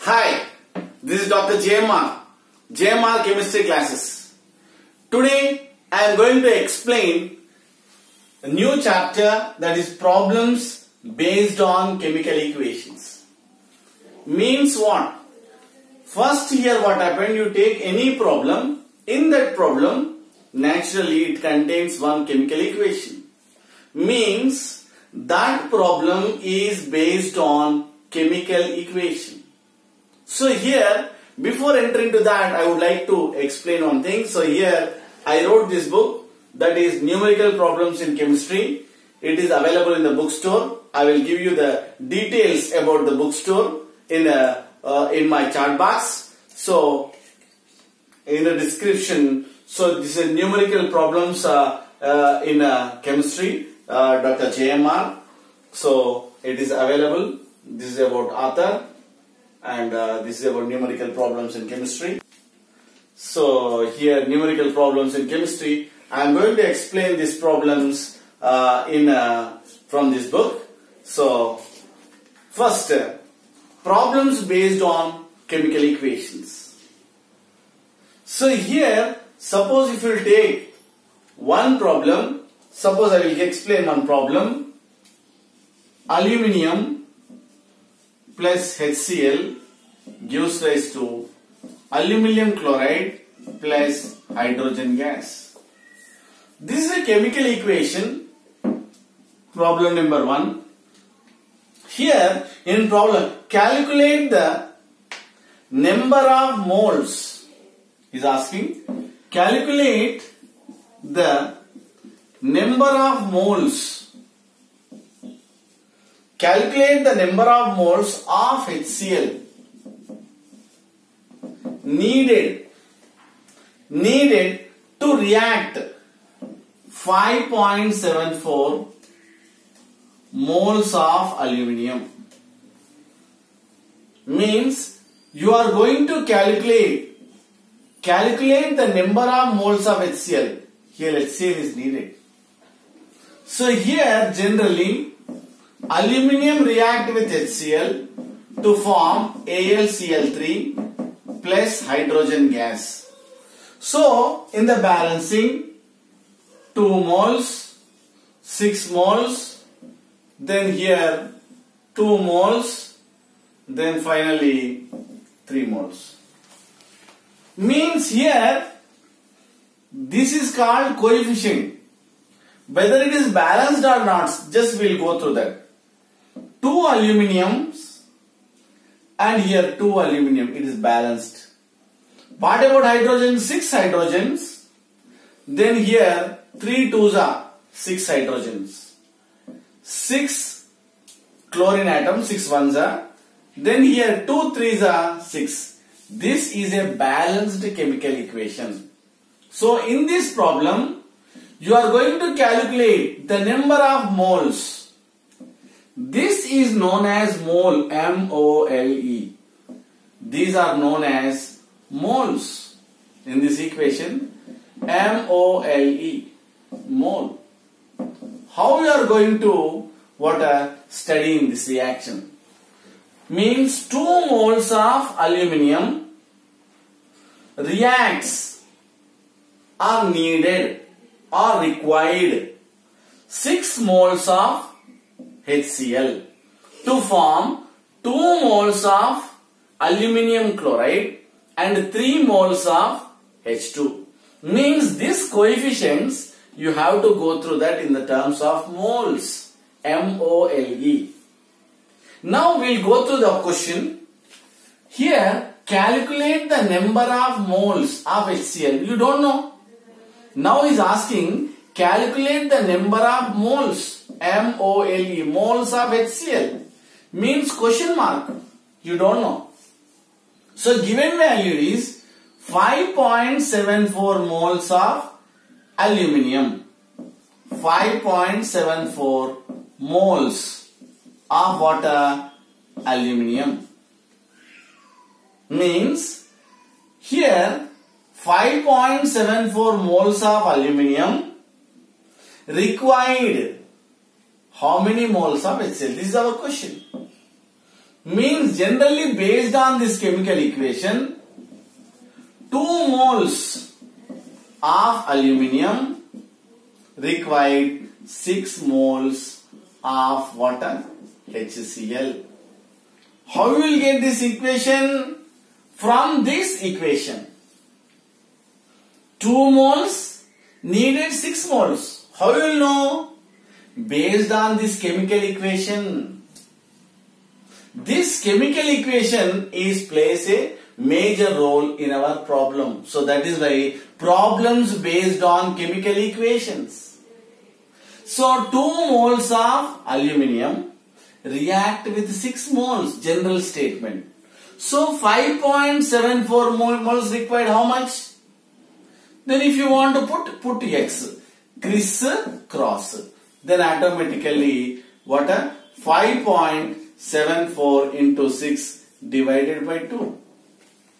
Hi, this is Dr. JMR Chemistry Classes. Today I am going to explain a new chapter, that is problems based on chemical equations. Means what? First, here what happened, you take any problem, in that problem naturally it contains one chemical equation. Means that problem is based on chemical equation. So here, before entering to that, I would like to explain one thing. So here I wrote this book, that is Numerical Problems in Chemistry. It is available in the bookstore. I will give you the details about the bookstore in my chat box. So in the description, so this is Numerical Problems in Chemistry, Dr. JMR. So it is available. This is about author. And this is about numerical problems in chemistry. So here, numerical problems in chemistry. I am going to explain these problems from this book. So first, problems based on chemical equations. So here, suppose if you take one problem, suppose I will explain one problem. Aluminium plus HCl gives rise to aluminum chloride plus hydrogen gas. This is a chemical equation, problem number 1. Here in problem, calculate the number of moles. Is asking, calculate the number of moles. Calculate the number of moles of HCl needed to react 5.74 moles of aluminium. Means you are going to calculate the number of moles of HCl. Here HCl is needed. So here generally aluminium react with HCl to form AlCl3 plus hydrogen gas. So in the balancing, 2 moles, 6 moles, then here 2 moles, then finally 3 moles. Means here this is called coefficient. Whether it is balanced or not, just we'll go through that. 2 aluminiums and here 2 aluminium, it is balanced. What about hydrogen? 6 hydrogens. Then here 3 2s are 6 hydrogens. 6 chlorine atoms, 6 1s are. Then here 2 3s are 6. This is a balanced chemical equation. So in this problem, you are going to calculate the number of moles. This is known as mole, M-O-L-E. These are known as moles in this equation, M-O-L-E, mole. How we are going to study in this reaction? Means 2 moles of aluminium reacts are needed or required 6 moles of HCl to form 2 moles of aluminium chloride and 3 moles of H2. Means these coefficients you have to go through that in the terms of moles, M-O-L-E. Now we'll go through the question. Here calculate the number of moles of HCl. You don't know. Now he's asking calculate the number of moles, M-O-L-E, moles of HCl. Means question mark. You don't know. So given value is 5.74 moles of aluminium. 5.74 moles of water, aluminium. Means here 5.74 moles of aluminium required how many moles of HCl? This is our question. Means generally based on this chemical equation, 2 moles of aluminium required 6 moles of water, HCl. How you will get this equation? From this equation, 2 moles needed 6 moles. How you will know? Based on this chemical equation. This chemical equation plays a major role in our problem. So that is why problems based on chemical equations. So 2 moles of aluminium react with 6 moles, general statement. So 5.74 moles required how much? Then if you want to put X, criss cross. Then automatically what a 5.74 into 6 divided by 2.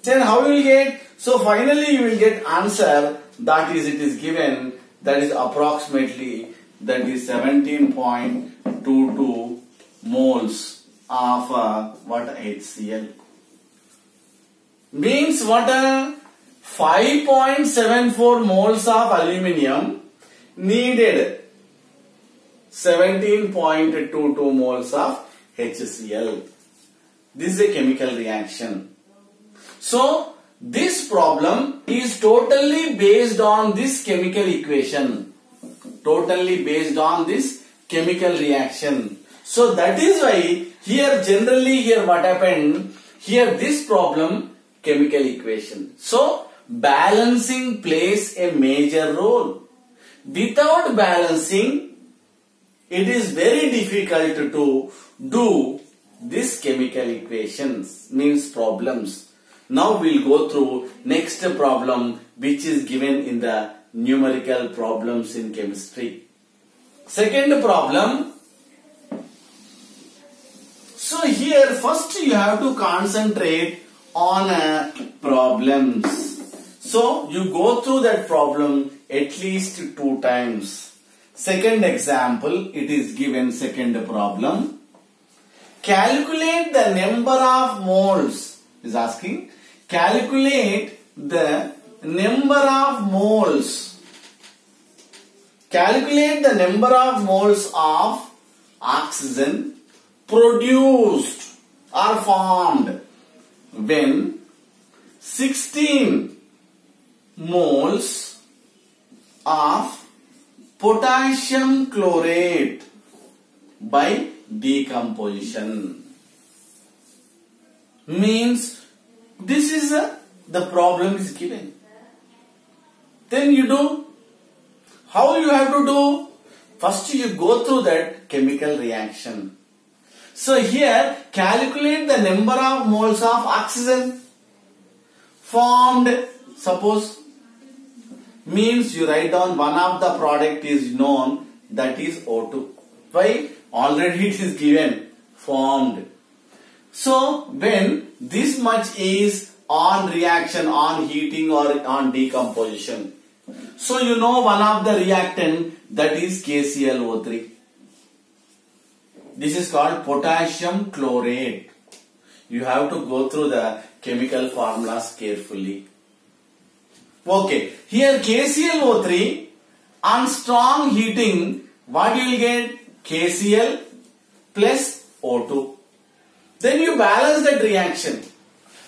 Then how you will get? So finally you will get answer, that is, it is given, that is approximately, that is 17.22 moles of what, HCl. Means what, 5.74 moles of aluminium needed 17.22 moles of HCl. This is a chemical reaction. So this problem is totally based on this chemical equation. Totally based on this chemical reaction. So that is why here generally here what happened? Here this problem, chemical equation. So balancing plays a major role. Without balancing, it is very difficult to do this chemical equations, means problems. Now we'll go through next problem, which is given in the numerical problems in chemistry. Second problem. So here first you have to concentrate on problems. So you go through that problem at least 2 times. Second example, it is given second problem. Calculate the number of moles. Is asking. Calculate the number of moles. Calculate the number of moles of oxygen produced or formed when 16 moles of potassium chlorate by decomposition. Means this is the problem is given. Then you do. How you have to do? First you go through that chemical reaction. So here calculate the number of moles of oxygen formed. Suppose, means you write down one of the product is known, that is O2. Why? Already it is given, formed. So when this much is on reaction, on heating or on decomposition. So you know one of the reactant, that is KClO3. This is called potassium chlorate. You have to go through the chemical formulas carefully. Okay, here KClO3 on strong heating, what you will get? KCl plus O2. Then you balance that reaction.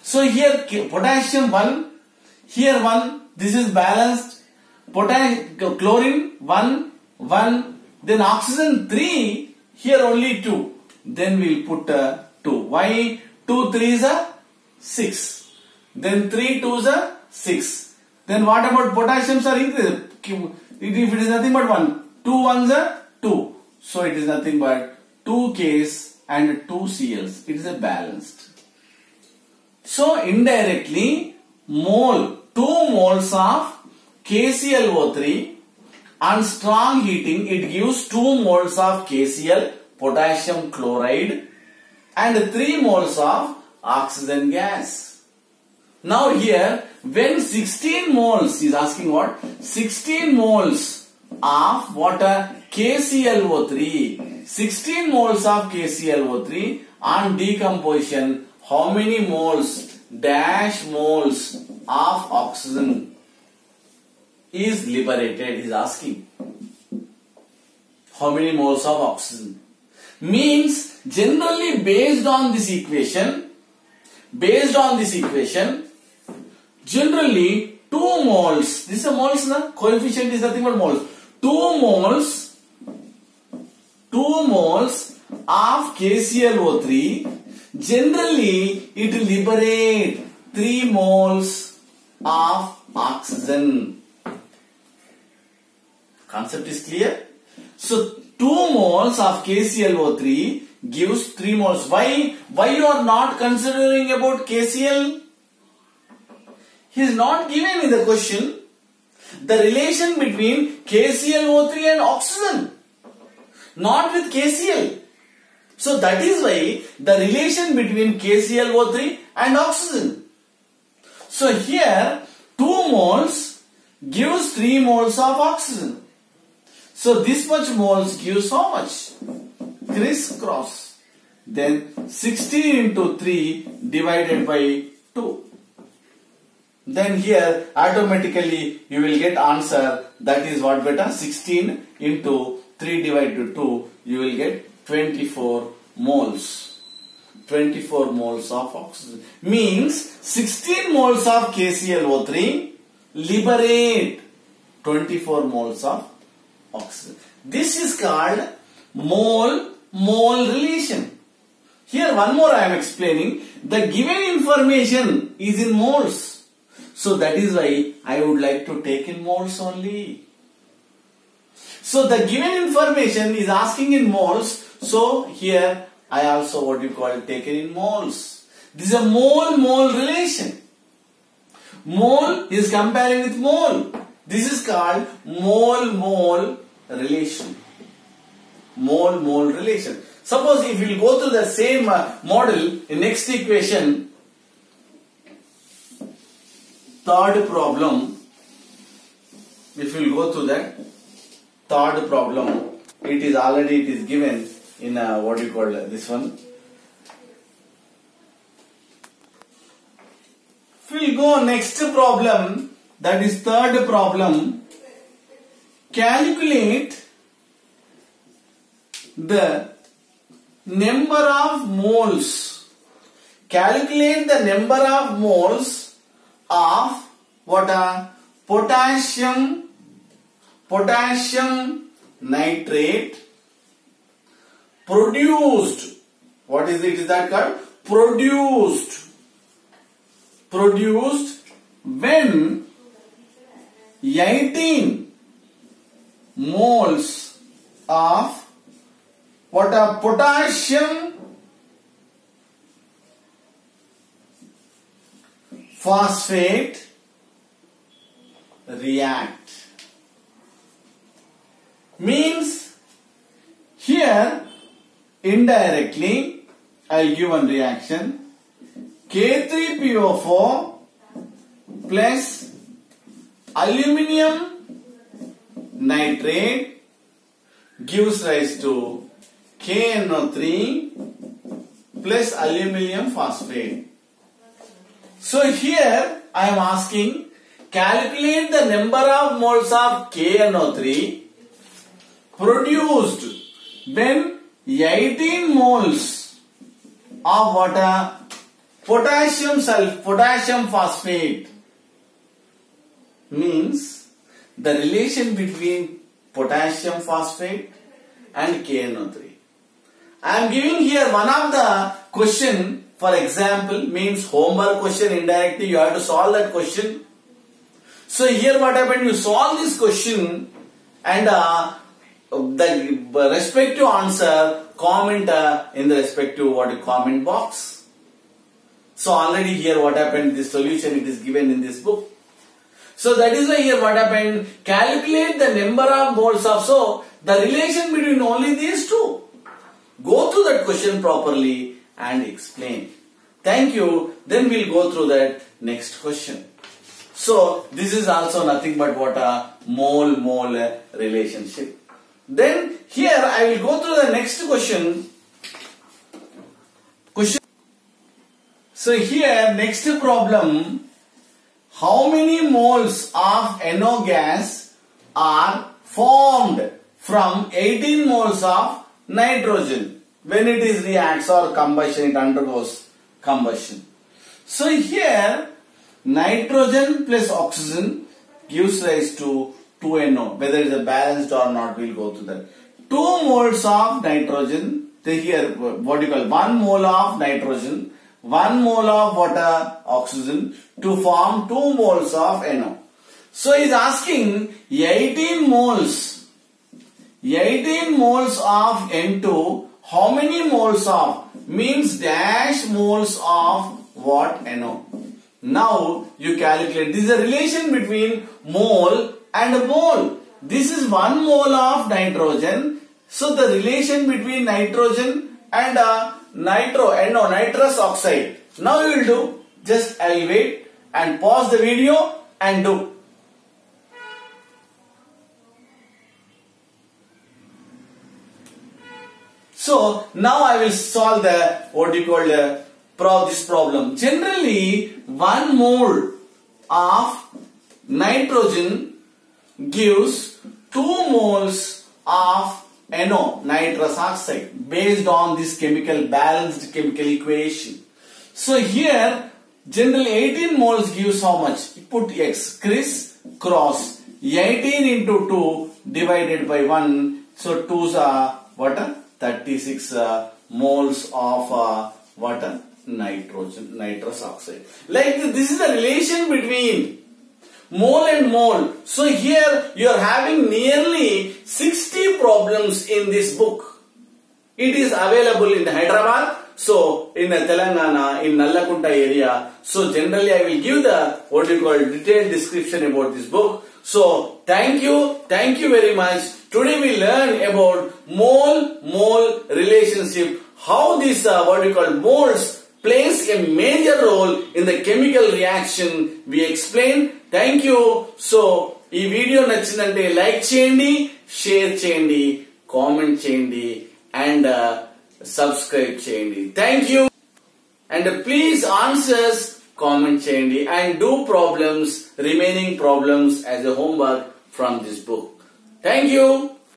So here potassium 1, here 1, this is balanced. Chlorine 1, 1, then oxygen 3, here only 2. Then we will put 2. Why? 2 3 is 6. Then 3 2 is 6. Then what about potassium are increased? If it is nothing but 1, 2 1s are 2. So it is nothing but 2 Ks and 2 Cls. It is a balanced. So indirectly, 2 moles of KClO3 on strong heating, it gives 2 moles of KCl, potassium chloride, and 3 moles of oxygen gas. Now here, when 16 moles, is asking what? 16 moles of water KClO3. 16 moles of KClO3 on decomposition. How many moles? Dash moles of oxygen is liberated, is asking. How many moles of oxygen? Means generally based on this equation, generally 2 moles, this is a moles, na? Coefficient is nothing but moles. 2 moles of KClO3, generally it will liberate 3 moles of oxygen. Concept is clear? So 2 moles of KClO3 gives 3 moles. Why you are not considering about KCl? He is not given in the question the relation between KClO3 and oxygen, not with KCl. So that is why the relation between KClO3 and oxygen. So here 2 moles gives 3 moles of oxygen. So this much moles gives how much? Crisscross. Then 16 into 3 divided by 2. Then here automatically you will get answer, that is what beta? 16 into 3 divided to 2, you will get 24 moles. 24 moles of oxygen. Means 16 moles of KClO3 liberate 24 moles of oxygen. This is called mole-mole relation. Here one more I am explaining. The given information is in moles. So that is why I would like to take in moles only. So the given information is asking in moles. So here I also what you call taken in moles. This is a mole-mole relation. Mole is comparing with mole. This is called mole-mole relation. Mole-mole relation. Suppose if we will go through the same model in next equation, third problem, if we will go through that, third problem, it is given in what you call this one. If we will go next problem, that is third problem, calculate the number of moles. Calculate the number of moles of what are potassium nitrate produced. What is it? Is that called? Produced when 18 moles of what are potassium phosphate react. Means here indirectly I will give one reaction. K3PO4 plus aluminum nitrate gives rise to KNO3 plus aluminum phosphate. So here I am asking, calculate the number of moles of KNO3 produced when 18 moles of water potassium phosphate. Means the relation between potassium phosphate and KNO3. I am giving here one of the question, for example, means homework question. Indirectly you have to solve that question. So here what happened, you solve this question and the respective answer comment in the respective comment box. So already here what happened, this solution it is given in this book. So that is why here what happened, calculate the number of moles of, so the relation between only these two. Go through that question properly and explain. Thank you. Then we'll go through that next question. So this is also nothing but what a mole-mole relationship. Then here I will go through the next question. So here next problem, how many moles of NO gas are formed from 18 moles of nitrogen when it is reacts or combustion, it undergoes combustion. So here nitrogen plus oxygen gives rise to 2NO. Whether it is balanced or not, we will go through that. 2 moles of nitrogen, here what you call 1 mole of nitrogen, 1 mole of water oxygen to form 2 moles of NO. So he is asking 18 moles of N2, how many moles of, means dash moles of what? NO. Now you calculate, this is a relation between mole and mole. This is 1 mole of nitrogen. So the relation between nitrogen and NO, nitrous oxide. Now you will do, just I will wait and pause the video and do. So now I will solve the what you call this problem. Generally 1 mole of nitrogen gives 2 moles of NO, nitrous oxide, based on this balanced chemical equation. So here generally 18 moles gives how much? Put X, cross 18 into 2 divided by 1. So 2's are what? 36 moles of water, nitrous oxide. Like this is the relation between mole and mole. So here you are having nearly 60 problems in this book. It is available in Hyderabad, so in Telangana, in Nallakunta area. So generally I will give the what you call detailed description about this book. So thank you very much. Today we learn about mole-mole relationship, how this what you call moles plays a major role in the chemical reaction. We explained. Thank you. So ఈ video నచ్చిందంటే like చేయండి, share చేయండి, comment చేయండి and subscribe చేయండి. Thank you. And please answers comment చేయండి and do problems, remaining problems as a homework from this book. Thank you.